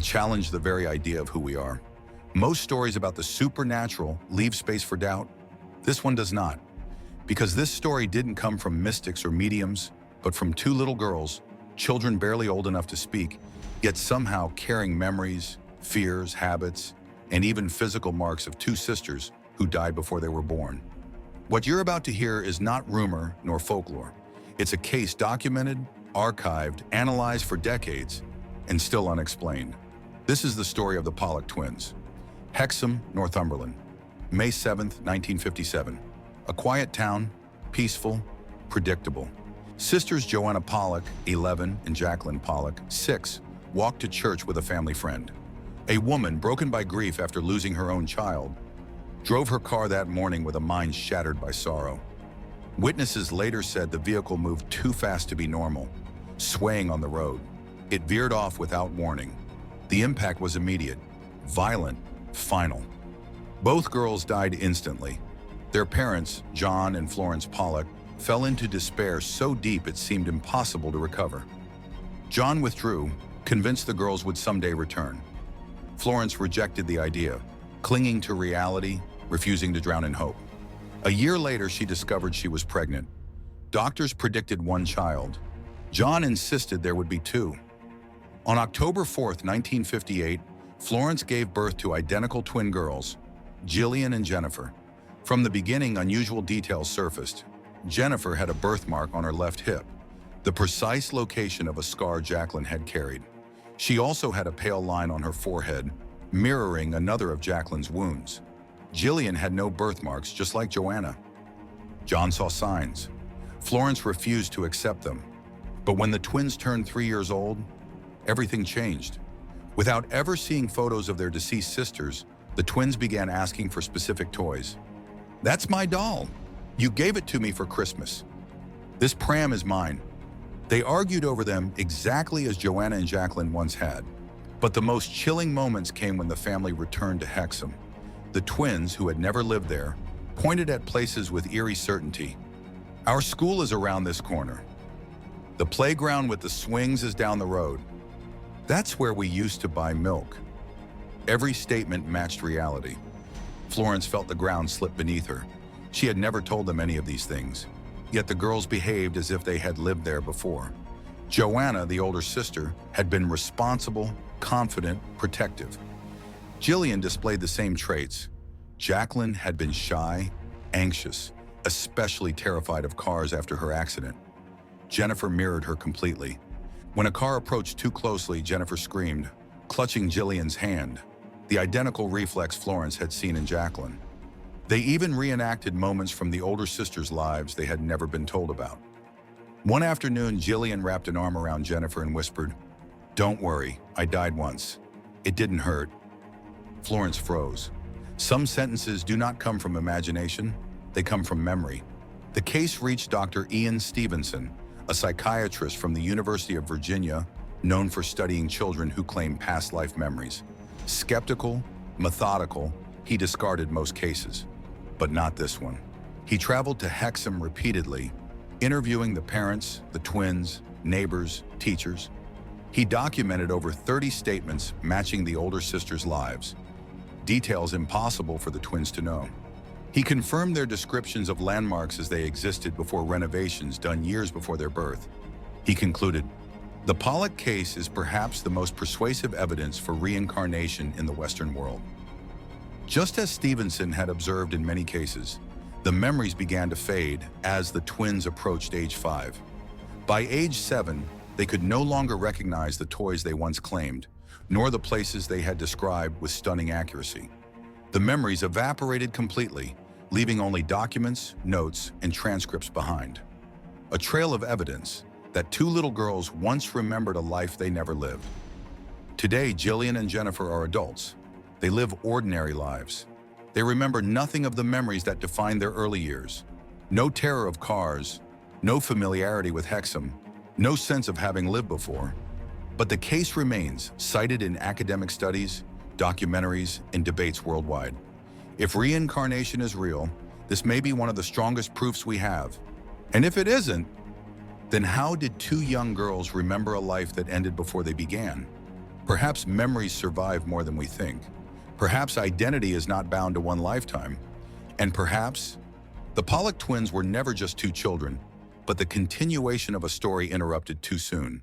They challenge the very idea of who we are. Most stories about the supernatural leave space for doubt. This one does not, because this story didn't come from mystics or mediums, but from two little girls, children barely old enough to speak, yet somehow carrying memories, fears, habits, and even physical marks of two sisters who died before they were born. What you're about to hear is not rumor nor folklore. It's a case documented, archived, analyzed for decades, and still unexplained. This is the story of the Pollock Twins. Hexham, Northumberland, May 7th, 1957. A quiet town, peaceful, predictable. Sisters Joanna Pollock, 11, and Jacqueline Pollock, 6, walked to church with a family friend. A woman, broken by grief after losing her own child, drove her car that morning with a mind shattered by sorrow. Witnesses later said the vehicle moved too fast to be normal, swaying on the road. It veered off without warning. The impact was immediate, violent, final. Both girls died instantly. Their parents, John and Florence Pollock, fell into despair so deep it seemed impossible to recover. John withdrew, convinced the girls would someday return. Florence rejected the idea, clinging to reality, refusing to drown in hope. A year later, she discovered she was pregnant. Doctors predicted one child. John insisted there would be two. On October 4th, 1958, Florence gave birth to identical twin girls, Jillian and Jennifer. From the beginning, unusual details surfaced. Jennifer had a birthmark on her left hip, the precise location of a scar Jacqueline had carried. She also had a pale line on her forehead, mirroring another of Jacqueline's wounds. Jillian had no birthmarks, just like Joanna. John saw signs. Florence refused to accept them. But when the twins turned 3 years old, everything changed. Without ever seeing photos of their deceased sisters, the twins began asking for specific toys. "That's my doll. You gave it to me for Christmas. This pram is mine." They argued over them exactly as Joanna and Jacqueline once had. But the most chilling moments came when the family returned to Hexham. The twins, who had never lived there, pointed at places with eerie certainty. "Our school is around this corner. The playground with the swings is down the road. That's where we used to buy milk." Every statement matched reality. Florence felt the ground slip beneath her. She had never told them any of these things, yet the girls behaved as if they had lived there before. Joanna, the older sister, had been responsible, confident, protective. Jillian displayed the same traits. Jacqueline had been shy, anxious, especially terrified of cars after her accident. Jennifer mirrored her completely. When a car approached too closely, Jennifer screamed, clutching Jillian's hand, the identical reflex Florence had seen in Jacqueline. They even reenacted moments from the older sisters' lives they had never been told about. One afternoon, Jillian wrapped an arm around Jennifer and whispered, "Don't worry, I died once. It didn't hurt." Florence froze. Some sentences do not come from imagination, they come from memory. The case reached Dr. Ian Stevenson, a psychiatrist from the University of Virginia, known for studying children who claim past life memories. Skeptical, methodical, he discarded most cases, but not this one. He traveled to Hexham repeatedly, interviewing the parents, the twins, neighbors, teachers. He documented over 30 statements matching the older sisters' lives, details impossible for the twins to know. He confirmed their descriptions of landmarks as they existed before renovations done years before their birth. He concluded, "The Pollock case is perhaps the most persuasive evidence for reincarnation in the Western world." Just as Stevenson had observed in many cases, the memories began to fade as the twins approached age 5. By age 7, they could no longer recognize the toys they once claimed, nor the places they had described with stunning accuracy. The memories evaporated completely, leaving only documents, notes, and transcripts behind. A trail of evidence that two little girls once remembered a life they never lived. Today, Jillian and Jennifer are adults. They live ordinary lives. They remember nothing of the memories that defined their early years. No terror of cars, no familiarity with Hexham, no sense of having lived before. But the case remains, cited in academic studies, documentaries, and debates worldwide. If reincarnation is real, this may be one of the strongest proofs we have. And if it isn't, then how did two young girls remember a life that ended before they began? Perhaps memories survive more than we think. Perhaps identity is not bound to one lifetime. And perhaps the Pollock twins were never just two children, but the continuation of a story interrupted too soon.